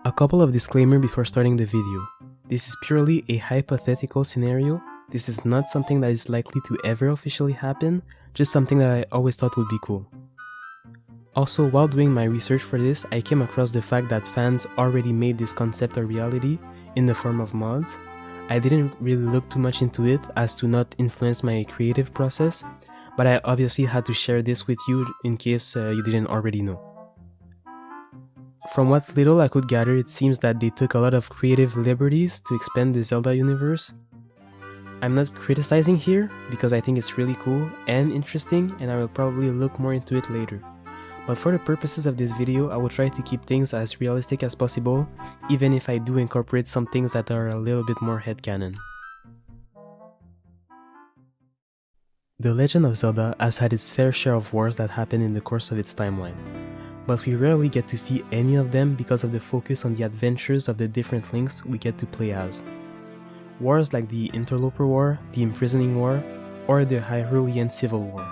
A couple of disclaimers before starting the video. This is purely a hypothetical scenario. This is not something that is likely to ever officially happen, just something that I always thought would be cool. Also, while doing my research for this, I came across the fact that fans already made this concept a reality in the form of mods. I didn't really look too much into it as to not influence my creative process, but I obviously had to share this with you in case you didn't already know. From what little I could gather, it seems that they took a lot of creative liberties to expand the Zelda universe. I'm not criticizing here because I think it's really cool and interesting, and I will probably look more into it later. But for the purposes of this video, I will try to keep things as realistic as possible, even if I do incorporate some things that are a little bit more headcanon. The Legend of Zelda has had its fair share of wars that happened in the course of its timeline, but we rarely get to see any of them because of the focus on the adventures of the different links we get to play as. Wars like the Interloper War, the Imprisoning War, or the Hyrulean Civil War.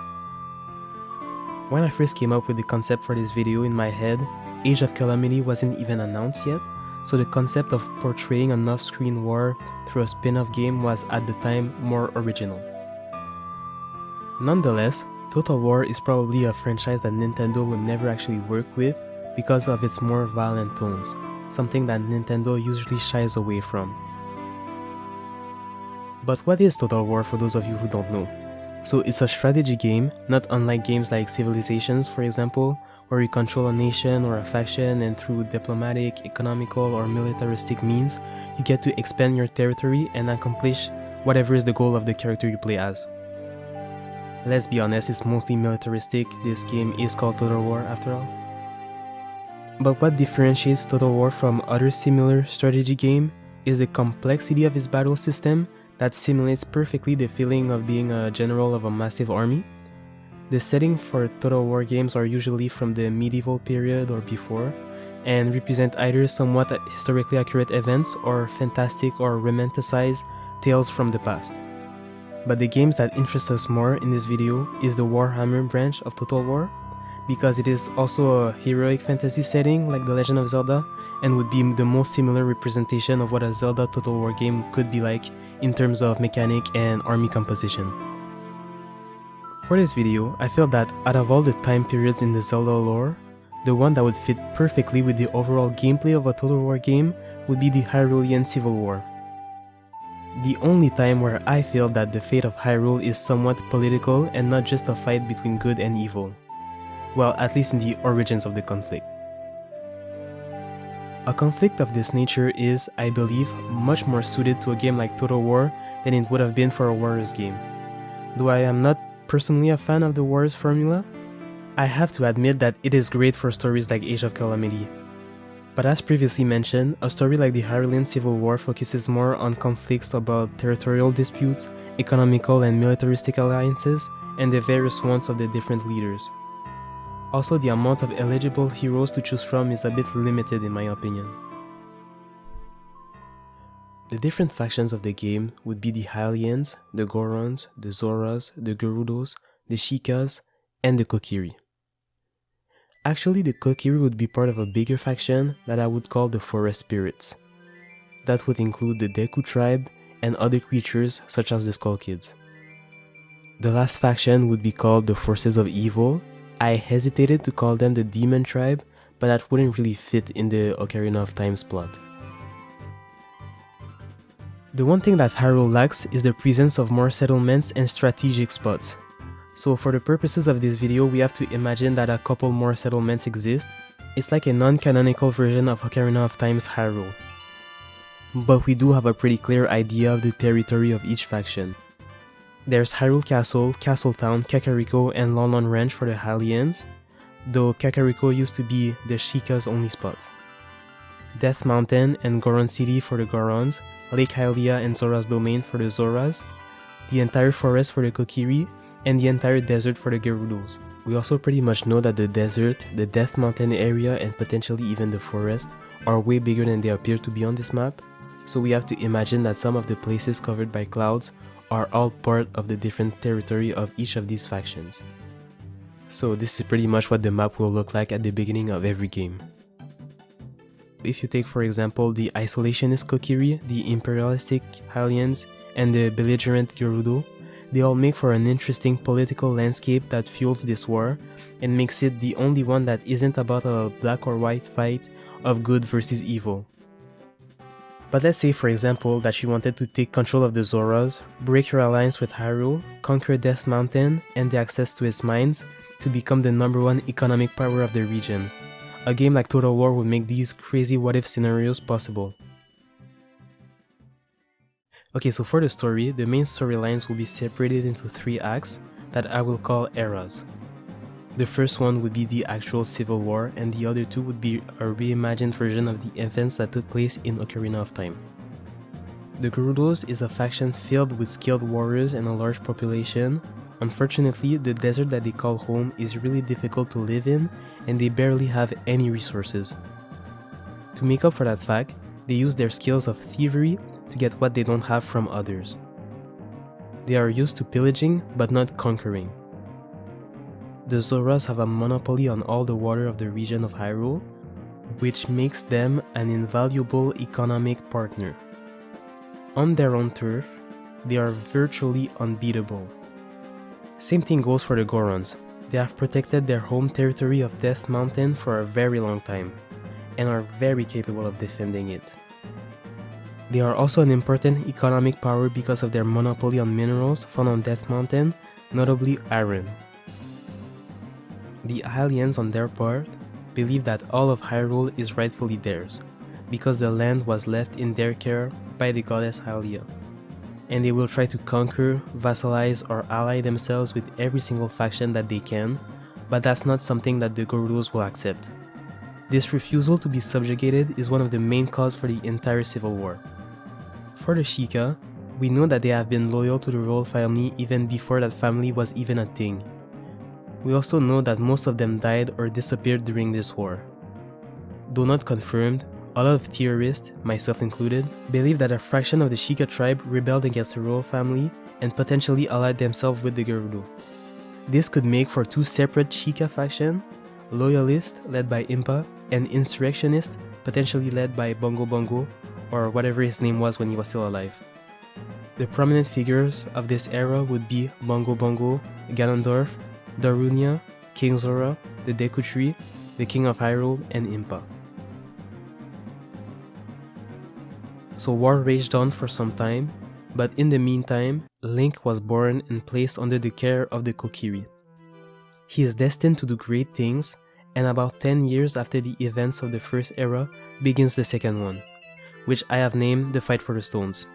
When I first came up with the concept for this video in my head, Age of Calamity wasn't even announced yet, so the concept of portraying an off-screen war through a spin-off game was at the time more original. Nonetheless, Total War is probably a franchise that Nintendo would never actually work with because of its more violent tones, something that Nintendo usually shies away from. But what is Total War for those of you who don't know? So it's a strategy game, not unlike games like Civilizations for example, where you control a nation or a faction and through diplomatic, economical or militaristic means, you get to expand your territory and accomplish whatever is the goal of the character you play as. Let's be honest, it's mostly militaristic. This game is called Total War after all. But what differentiates Total War from other similar strategy games is the complexity of its battle system that simulates perfectly the feeling of being a general of a massive army. The setting for Total War games are usually from the medieval period or before, and represent either somewhat historically accurate events or fantastic or romanticized tales from the past. But the games that interest us more in this video is the Warhammer branch of Total War, because it is also a heroic fantasy setting like The Legend of Zelda, and would be the most similar representation of what a Zelda Total War game could be like in terms of mechanic and army composition. For this video, I feel that out of all the time periods in the Zelda lore, the one that would fit perfectly with the overall gameplay of a Total War game would be the Hyrulean Civil War. The only time where I feel that the fate of Hyrule is somewhat political and not just a fight between good and evil. Well, at least in the origins of the conflict. A conflict of this nature is, I believe, much more suited to a game like Total War than it would have been for a Warriors game. Though I am not personally a fan of the Warriors formula, I have to admit that it is great for stories like Age of Calamity. But as previously mentioned, a story like the Hyrulean Civil War focuses more on conflicts about territorial disputes, economical and militaristic alliances, and the various wants of the different leaders. Also, the amount of eligible heroes to choose from is a bit limited in my opinion. The different factions of the game would be the Hylians, the Gorons, the Zoras, the Gerudos, the Sheikahs, and the Kokiri. Actually, the Kokiri would be part of a bigger faction that I would call the Forest Spirits. That would include the Deku tribe and other creatures such as the Skull Kids. The last faction would be called the Forces of Evil. I hesitated to call them the Demon tribe, but that wouldn't really fit in the Ocarina of Time's plot. The one thing that Hyrule lacks is the presence of more settlements and strategic spots. So for the purposes of this video, we have to imagine that a couple more settlements exist. It's like a non-canonical version of Ocarina of Time's Hyrule. But we do have a pretty clear idea of the territory of each faction. There's Hyrule Castle, Castletown, Kakariko, and Lon Lon Ranch for the Hylians, though Kakariko used to be the Sheikah's only spot. Death Mountain and Goron City for the Gorons, Lake Hylia and Zora's Domain for the Zoras, the entire forest for the Kokiri, and the entire desert for the Gerudos. We also pretty much know that the desert, the Death Mountain area, and potentially even the forest are way bigger than they appear to be on this map, so we have to imagine that some of the places covered by clouds are all part of the different territory of each of these factions. So this is pretty much what the map will look like at the beginning of every game. If you take for example the isolationist Kokiri, the imperialistic Hylians, and the belligerent Gerudo, they all make for an interesting political landscape that fuels this war and makes it the only one that isn't about a black or white fight of good versus evil. But let's say for example that you wanted to take control of the Zoras, break your alliance with Hyrule, conquer Death Mountain and the access to its mines to become the #1 economic power of the region. A game like Total War would make these crazy what-if scenarios possible. Okay, so for the story, the main storylines will be separated into 3 acts that I will call eras. The first one would be the actual Civil War, and the other 2 would be a reimagined version of the events that took place in Ocarina of Time. The Gerudos is a faction filled with skilled warriors and a large population. Unfortunately, the desert that they call home is really difficult to live in, and they barely have any resources. To make up for that fact, they use their skills of thievery to get what they don't have from others. They are used to pillaging, but not conquering. The Zoras have a monopoly on all the water of the region of Hyrule, which makes them an invaluable economic partner. On their own turf, they are virtually unbeatable. Same thing goes for the Gorons. They have protected their home territory of Death Mountain for a very long time, and are very capable of defending it. They are also an important economic power because of their monopoly on minerals found on Death Mountain, notably iron. The Hylians on their part believe that all of Hyrule is rightfully theirs, because the land was left in their care by the goddess Hylia, and they will try to conquer, vassalize, or ally themselves with every single faction that they can, but that's not something that the Gerudos will accept. This refusal to be subjugated is one of the main causes for the entire Civil War. For the Sheikah, we know that they have been loyal to the royal family even before that family was even a thing. We also know that most of them died or disappeared during this war. Though not confirmed, a lot of theorists, myself included, believe that a fraction of the Sheikah tribe rebelled against the royal family and potentially allied themselves with the Gerudo. This could make for 2 separate Sheikah factions, loyalist led by Impa and insurrectionist potentially led by Bongo Bongo, or whatever his name was when he was still alive. The prominent figures of this era would be Bongo Bongo, Ganondorf, Darunia, King Zora, the Deku Tree, the King of Hyrule, and Impa. So war raged on for some time, but in the meantime, Link was born and placed under the care of the Kokiri. He is destined to do great things, and about 10 years after the events of the first era begins the second one, which I have named the Fight for the Stones.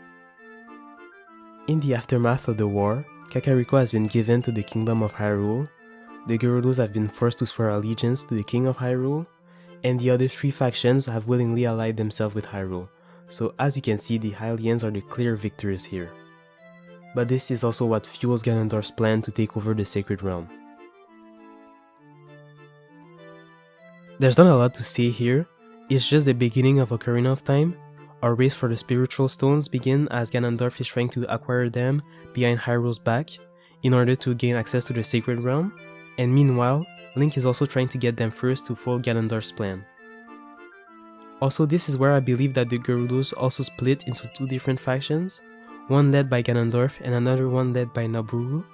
In the aftermath of the war, Kakariko has been given to the Kingdom of Hyrule, the Gerudos have been forced to swear allegiance to the King of Hyrule, and the other 3 factions have willingly allied themselves with Hyrule. So as you can see, the Hylians are the clear victors here. But this is also what fuels Ganondorf's plan to take over the Sacred Realm. There's not a lot to say here, it's just the beginning of Ocarina of Time. Our race for the spiritual stones begin as Ganondorf is trying to acquire them behind Hyrule's back in order to gain access to the Sacred Realm, and meanwhile, Link is also trying to get them first to follow Ganondorf's plan. Also, this is where I believe that the Gerudos also split into 2 different factions, one led by Ganondorf and another one led by Nabooru.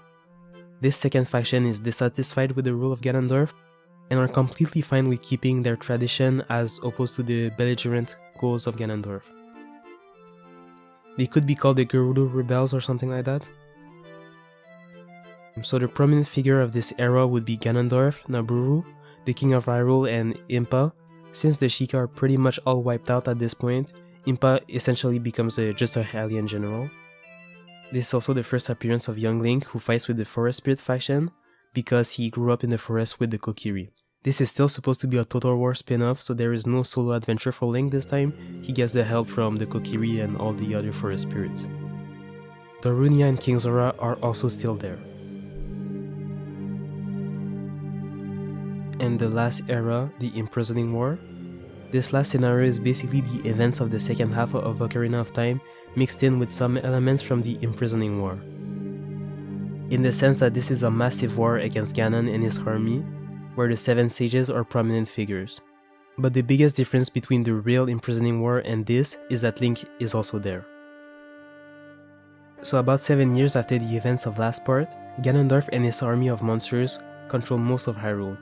This second faction is dissatisfied with the rule of Ganondorf and are completely fine with keeping their tradition as opposed to the belligerent goals of Ganondorf. They could be called the Gerudo Rebels or something like that. So the prominent figure of this era would be Ganondorf, Nabooru, the King of Hyrule, and Impa. Since the Sheikah are pretty much all wiped out at this point, Impa essentially becomes just a Hylian general. This is also the first appearance of young Link, who fights with the Forest Spirit faction because he grew up in the forest with the Kokiri. This is still supposed to be a Total War spin-off, so there is no solo adventure for Link this time. He gets the help from the Kokiri and all the other Forest Spirits. Darunia and King Zora are also still there. And the last era, the Imprisoning War. This last scenario is basically the events of the second half of Ocarina of Time mixed in with some elements from the Imprisoning War. In the sense that this is a massive war against Ganon and his army, where the 7 sages are prominent figures. But the biggest difference between the real imprisoning war and this is that Link is also there. So about 7 years after the events of last part, Ganondorf and his army of monsters control most of Hyrule.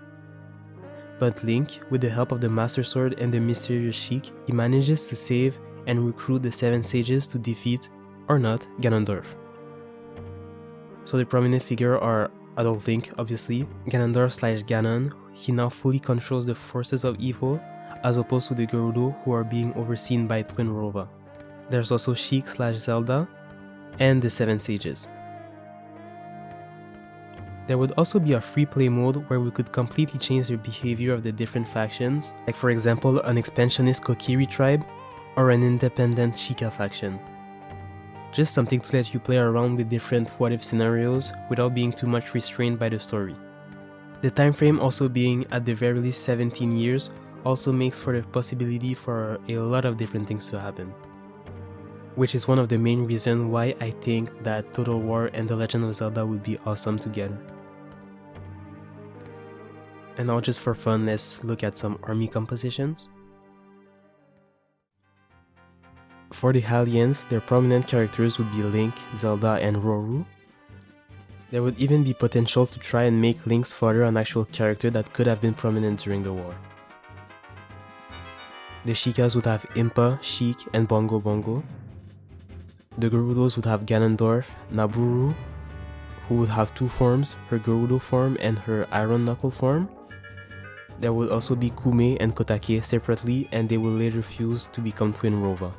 But Link, with the help of the Master Sword and the mysterious Sheik, he manages to save and recruit the 7 sages to defeat, or not, Ganondorf. So the prominent figure are Adult Link, obviously, Ganondorf/Ganon. He now fully controls the forces of evil, as opposed to the Gerudo who are being overseen by Twinrova. There's also Sheik/Zelda, and the 7 sages. There would also be a free play mode where we could completely change the behavior of the different factions, like for example an expansionist Kokiri tribe or an independent Sheikah faction. Just something to let you play around with different what-if scenarios without being too much restrained by the story. The time frame also being at the very least 17 years also makes for the possibility for a lot of different things to happen. Which is one of the main reasons why I think that Total War and The Legend of Zelda would be awesome together. And now just for fun, let's look at some army compositions. For the Hylians, their prominent characters would be Link, Zelda, and Roru. There would even be potential to try and make Link's father an actual character that could have been prominent during the war. The Sheikahs would have Impa, Sheik, and Bongo Bongo. The Gerudos would have Ganondorf, Nabooru, who would have 2 forms, her Gerudo form and her Iron Knuckle form. There would also be Kume and Kotake separately, and they will later fuse to become Twinrova.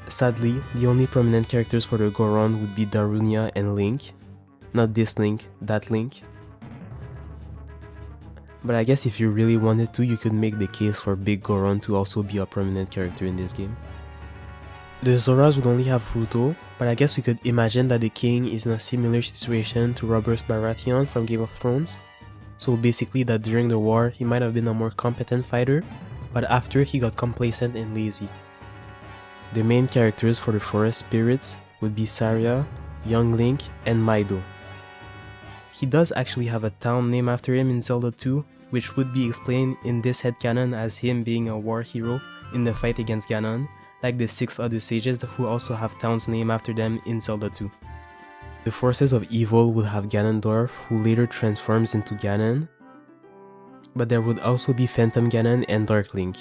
Sadly, the only prominent characters for the Goron would be Darunia and Link. Not this Link, that Link. But I guess if you really wanted to, you could make the case for Big Goron to also be a prominent character in this game. The Zoras would only have Ruto, but I guess we could imagine that the king is in a similar situation to Robert Baratheon from Game of Thrones. So basically that during the war, he might have been a more competent fighter, but after he got complacent and lazy. The main characters for the forest spirits would be Saria, Young Link, and Maido. He does actually have a town named after him in Zelda 2, which would be explained in this headcanon as him being a war hero in the fight against Ganon, like the 6 other sages who also have towns named after them in Zelda 2. The forces of evil would have Ganondorf, who later transforms into Ganon, but there would also be Phantom Ganon and Dark Link.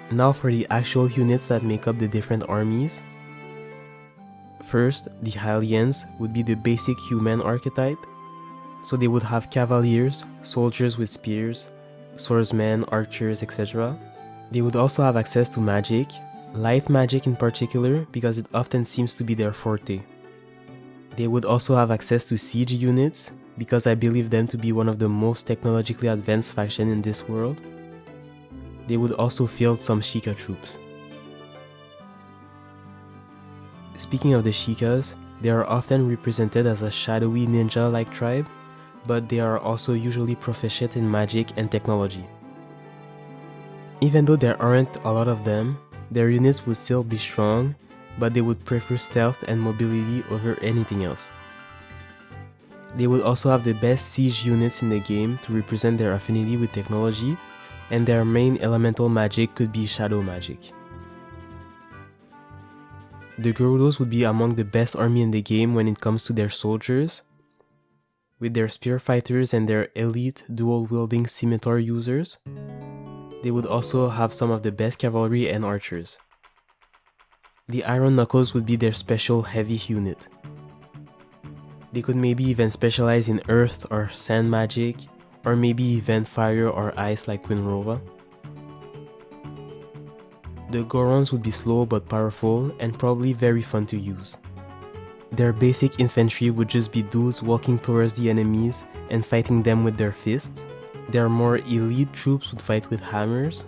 Now for the actual units that make up the different armies. First, the Hylians would be the basic human archetype, so they would have cavaliers, soldiers with spears, swordsmen, archers, etc. They would also have access to magic, light magic in particular, because it often seems to be their forte. They would also have access to siege units, because I believe them to be one of the most technologically advanced factions in this world. They would also field some Sheikah troops. Speaking of the Sheikahs, they are often represented as a shadowy ninja-like tribe, but they are also usually proficient in magic and technology. Even though there aren't a lot of them, their units would still be strong, but they would prefer stealth and mobility over anything else. They would also have the best siege units in the game to represent their affinity with technology, and their main elemental magic could be shadow magic. The Gerudos would be among the best army in the game when it comes to their soldiers, with their spear fighters and their elite dual-wielding scimitar users. They would also have some of the best cavalry and archers. The Iron Knuckles would be their special heavy unit. They could maybe even specialize in earth or sand magic, or maybe even fire or ice like Twinrova. The Gorons would be slow but powerful and probably very fun to use. Their basic infantry would just be dudes walking towards the enemies and fighting them with their fists. Their more elite troops would fight with hammers.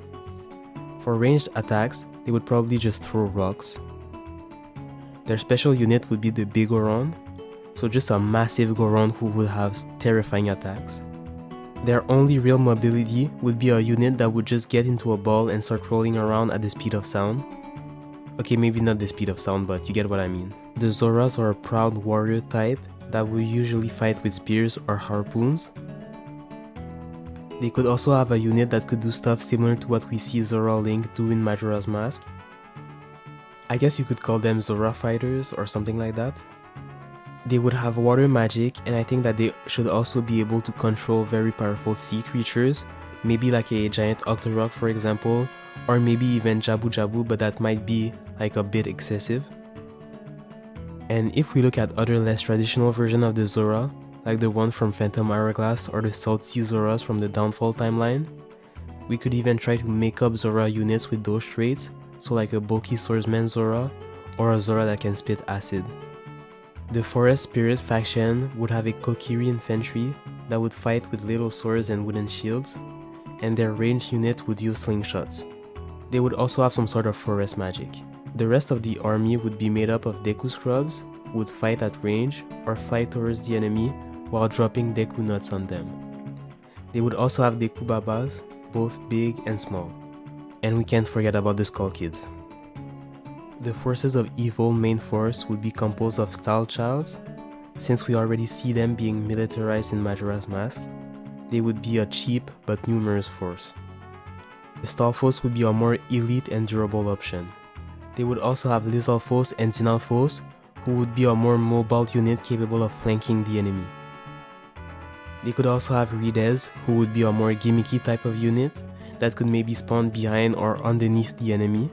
For ranged attacks, they would probably just throw rocks. Their special unit would be the Big Goron, so just a massive Goron who would have terrifying attacks. Their only real mobility would be a unit that would just get into a ball and start rolling around at the speed of sound. Okay, maybe not the speed of sound, but you get what I mean. The Zoras are a proud warrior type that will usually fight with spears or harpoons. They could also have a unit that could do stuff similar to what we see Zora Link do in Majora's Mask. I guess you could call them Zora fighters or something like that. They would have water magic, and I think that they should also be able to control very powerful sea creatures, maybe like a giant Octorok for example, or maybe even Jabu Jabu, but that might be like a bit excessive. And if we look at other less traditional versions of the Zora, like the one from Phantom Hourglass or the Salt Sea Zoras from the Downfall timeline, we could even try to make up Zora units with those traits, so like a bulky swordsman Zora, or a Zora that can spit acid. The Forest Spirit faction would have a Kokiri infantry that would fight with little swords and wooden shields, and their ranged unit would use slingshots. They would also have some sort of forest magic. The rest of the army would be made up of Deku Scrubs, who would fight at range or fly towards the enemy while dropping Deku nuts on them. They would also have Deku Babas, both big and small. And we can't forget about the Skull Kids. The Forces of Evil main force would be composed of Style Childs. Since we already see them being militarized in Majora's Mask, they would be a cheap but numerous force. The Stalfos would be a more elite and durable option. They would also have Lizalfos and Dinalfos, who would be a more mobile unit capable of flanking the enemy. They could also have Rides, who would be a more gimmicky type of unit that could maybe spawn behind or underneath the enemy.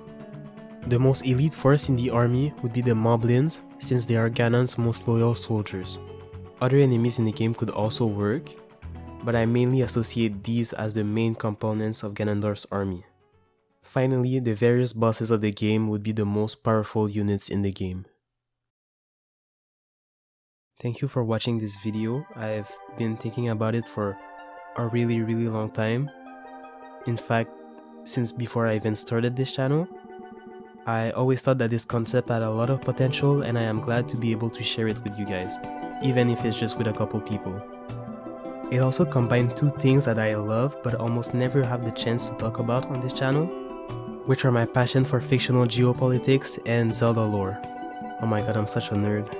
The most elite force in the army would be the Moblins, since they are Ganon's most loyal soldiers. Other enemies in the game could also work, but I mainly associate these as the main components of Ganondorf's army. Finally, the various bosses of the game would be the most powerful units in the game. Thank you for watching this video. I've been thinking about it for a really long time. In fact, since before I even started this channel. I always thought that this concept had a lot of potential, and I am glad to be able to share it with you guys, even if it's just with a couple people. It also combined two things that I love but almost never have the chance to talk about on this channel, which are my passion for fictional geopolitics and Zelda lore. Oh my god, I'm such a nerd.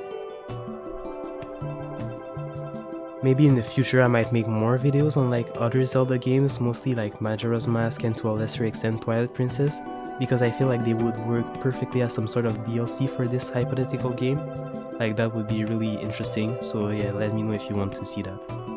Maybe in the future I might make more videos on like other Zelda games, mostly like Majora's Mask and to a lesser extent Twilight Princess, because I feel like they would work perfectly as some sort of DLC for this hypothetical game. Like that would be really interesting, so yeah, let me know if you want to see that.